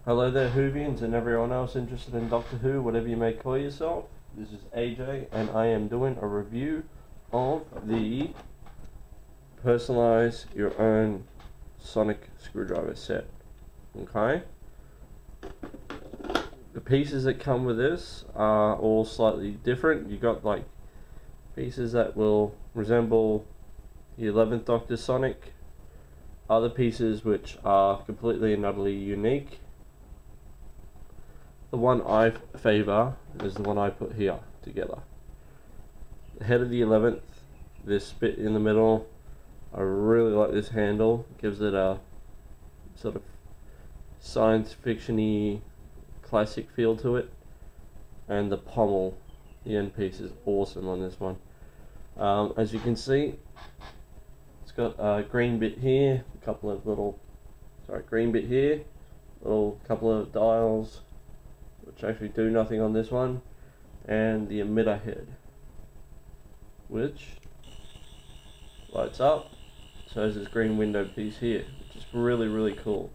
Hello there, Whovians, and everyone else interested in Doctor Who, whatever you may call yourself. This is AJ, and I am doing a review of the Personalize Your Own Sonic Screwdriver set. Okay? The pieces that come with this are all slightly different. You got like pieces that will resemble the 11th Doctor Sonic, other pieces which are completely and utterly unique. The one I favour is the one I put here together. The head of the 11th, this bit in the middle, I really like this handle. It gives it a sort of science fiction-y classic feel to it. And the pommel, the end piece, is awesome on this one. As you can see, it's got a green bit here, a couple of little, green bit here, little couple of dials, which actually do nothing on this one, and the emitter head, which lights up. So there's this green window piece here, which is really cool.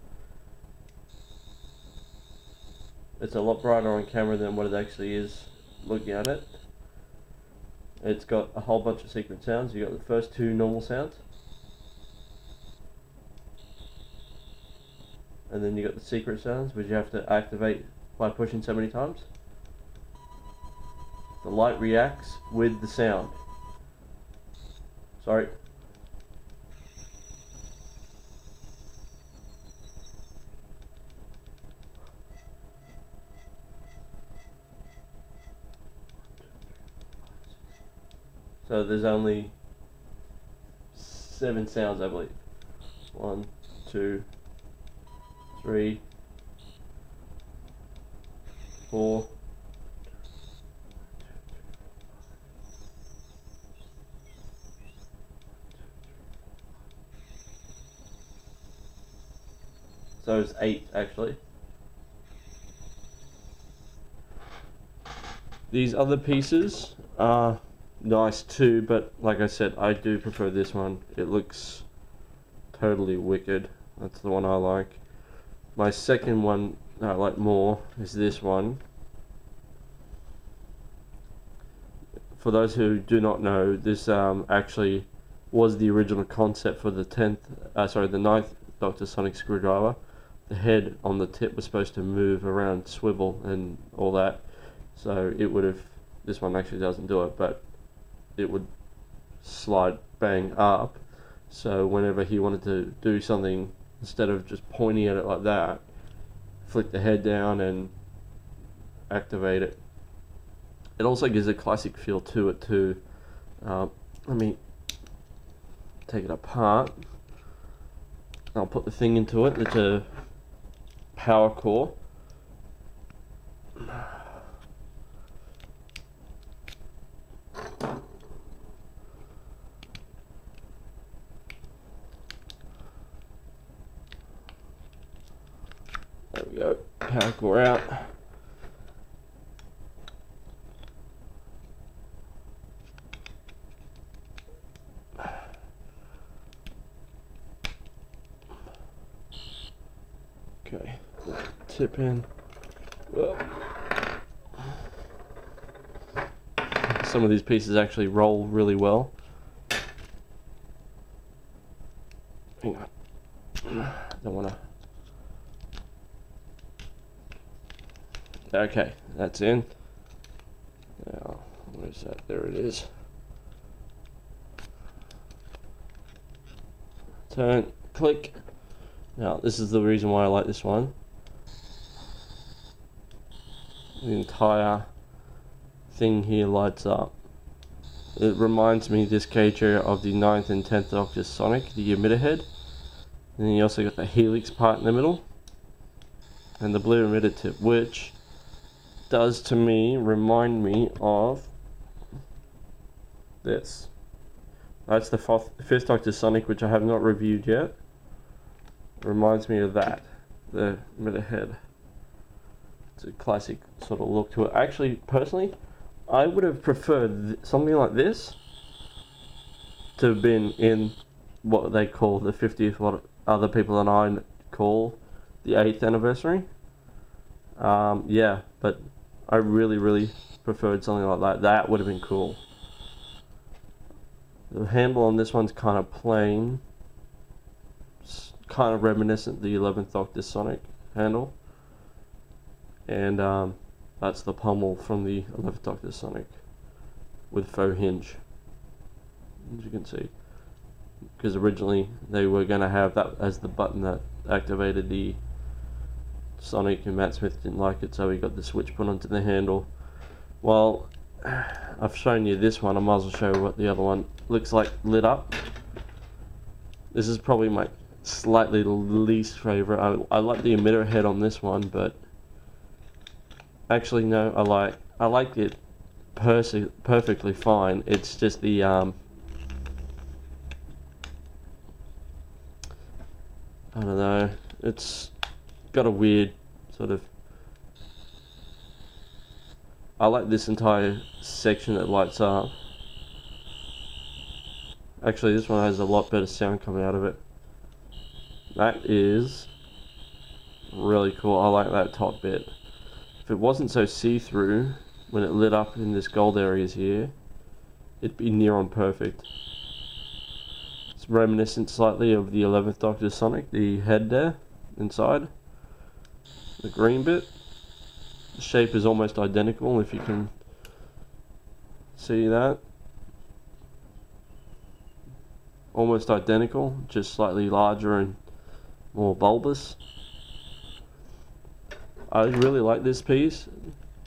It's a lot brighter on camera than what it actually is looking at it. It's got a whole bunch of secret sounds. You got the first two normal sounds, and then you got the secret sounds, which you have to activate by pushing so many times. The light reacts with the sound. Sorry. So there's only 7 sounds, I believe. 1, 2, 3, 4. So it's 8 actually. These other pieces are nice too, but like I said, I do prefer this one. It looks totally wicked. That's the one I like. My second one I like more is this one. For those who do not know, this actually was the original concept for the 9th Doctor Sonic Screwdriver. The head on the tip was supposed to move around, swivel and all that. So it would have, this one actually doesn't do it, but it would slide bang up. So whenever he wanted to do something, instead of just pointing at it like that, flick the head down and activate it. It also gives a classic feel to it too. Let me take it apart. I'll put the thing into it. It's a power core. There we go, power core out. Okay, tip in. Whoa. Some of these pieces actually roll really well. Hang on. Don't want to. Okay, that's in. Now, where's that? There it is. Turn, click. Now, this is the reason why I like this one. The entire thing here lights up. It reminds me, this cage area, of the 9th and 10th Doctor Sonic, the emitter head. And then you also got the helix part in the middle. And the blue emitter tip, which does to me remind me of this. That's the 5th Doctor Sonic, which I have not reviewed yet. It reminds me of that, the emitter head. It's a classic sort of look to it. Actually, personally, I would have preferred something like this to have been in what they call the 50th, what other people and I call the 8th anniversary. Yeah, but I really preferred something like that. That would have been cool. The handle on this one's kind of plain. It's kind of reminiscent of the 11th Doctor Sonic handle. And that's the pommel from the 11th Doctor Sonic with faux hinge, as you can see. Because originally they were going to have that as the button that activated the Sonic, and Matt Smith didn't like it, so he got the switch put onto the handle. Well, I've shown you this one, I might as well show you what the other one looks like lit up. This is probably my slightly least favorite. I like the emitter head on this one, but actually no, I like it perfectly fine. It's just the I don't know, it's got a weird sort of, I like this entire section that lights up. Actually, this one has a lot better sound coming out of it. That is really cool. I like that top bit. If it wasn't so see-through when it lit up in this gold areas here, it'd be near on perfect. It's reminiscent slightly of the 11th Doctor Sonic, the head there inside. The green bit. The shape is almost identical, if you can see that. Almost identical, just slightly larger and more bulbous. I really like this piece.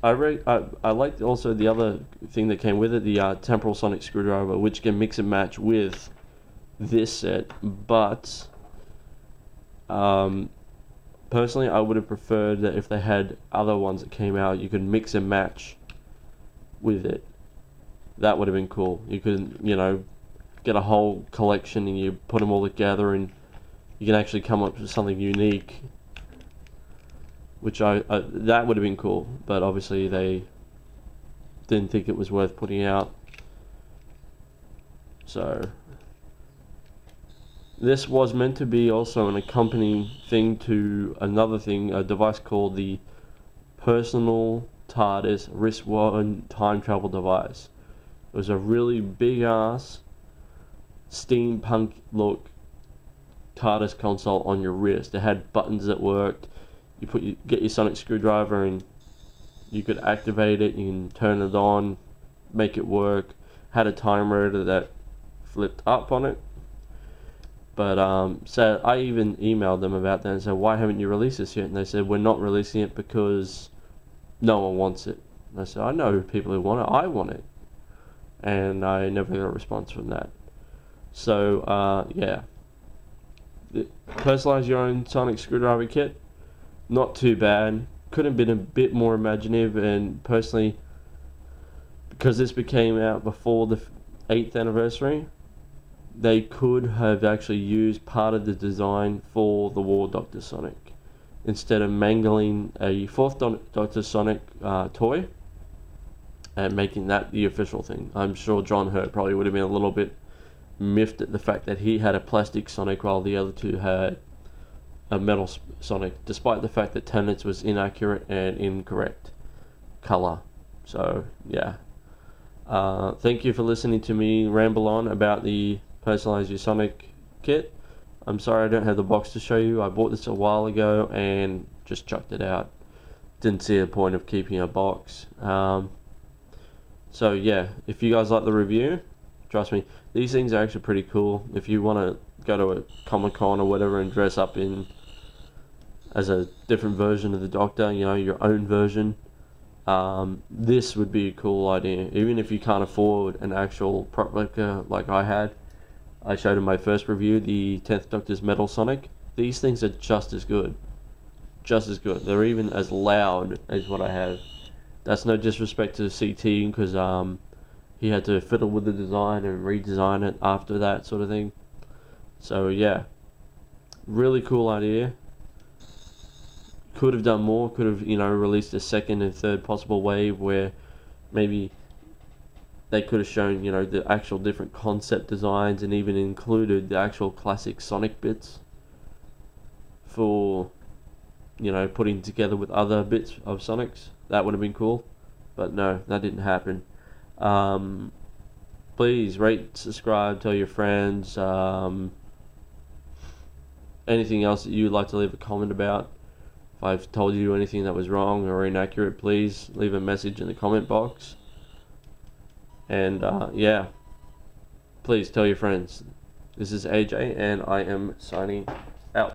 I liked also the other thing that came with it, the temporal sonic screwdriver, which can mix and match with this set, but personally I would have preferred that if they had other ones that came out, you could mix and match with it. That would have been cool. You could, you know, get a whole collection and you put them all together and you can actually come up with something unique, which that would have been cool, but obviously they didn't think it was worth putting out. So this was meant to be also an accompanying thing to another thing, a device called the Personal TARDIS wrist-worn time travel device. It was a really big ass steampunk look TARDIS console on your wrist. It had buttons that worked. You get your sonic screwdriver and you could activate it, you can turn it on, make it work. Had a timer that flipped up on it. But so I even emailed them about that and said, why haven't you released this yet? And they said, we're not releasing it because no one wants it. And I said, I know people who want it. I want it. And I never got a response from that. So yeah, personalize your own sonic screwdriver kit. Not too bad. Could have been a bit more imaginative, and personally, because this became out before the 8th anniversary, they could have actually used part of the design for the War Doctor Sonic instead of mangling a 4th Doctor Sonic toy and making that the official thing. I'm sure John Hurt probably would have been a little bit miffed at the fact that he had a plastic Sonic while the other two had a metal Sonic, despite the fact that Tenets was inaccurate and incorrect color. So yeah, thank you for listening to me ramble on about the Personalize Your Sonic kit. I'm sorry I don't have the box to show you. I bought this a while ago and just chucked it out. Didn't see a point of keeping a box. So yeah, if you guys like the review, trust me, these things are actually pretty cool. If you want to go to a Comic-Con or whatever and dress up in as a different version of the Doctor, you know, your own version, this would be a cool idea. Even if you can't afford an actual prop replica like I had. I showed in my first review the 10th Doctor's Metal Sonic. These things are just as good. Just as good. They're even as loud as what I have. That's no disrespect to CT, because he had to fiddle with the design and redesign it after that sort of thing. So yeah, really cool idea. Could have done more. Could have, you know, released a second and third possible wave where maybe they could have shown, you know, the actual different concept designs and even included the actual classic Sonic bits for you know, putting together with other bits of Sonic's. That would have been cool, but no, that didn't happen. Please rate, subscribe, tell your friends. Anything else that you would like to leave a comment about. If I've told you anything that was wrong or inaccurate, please leave a message in the comment box. And yeah, please tell your friends. This is AJ, and I am signing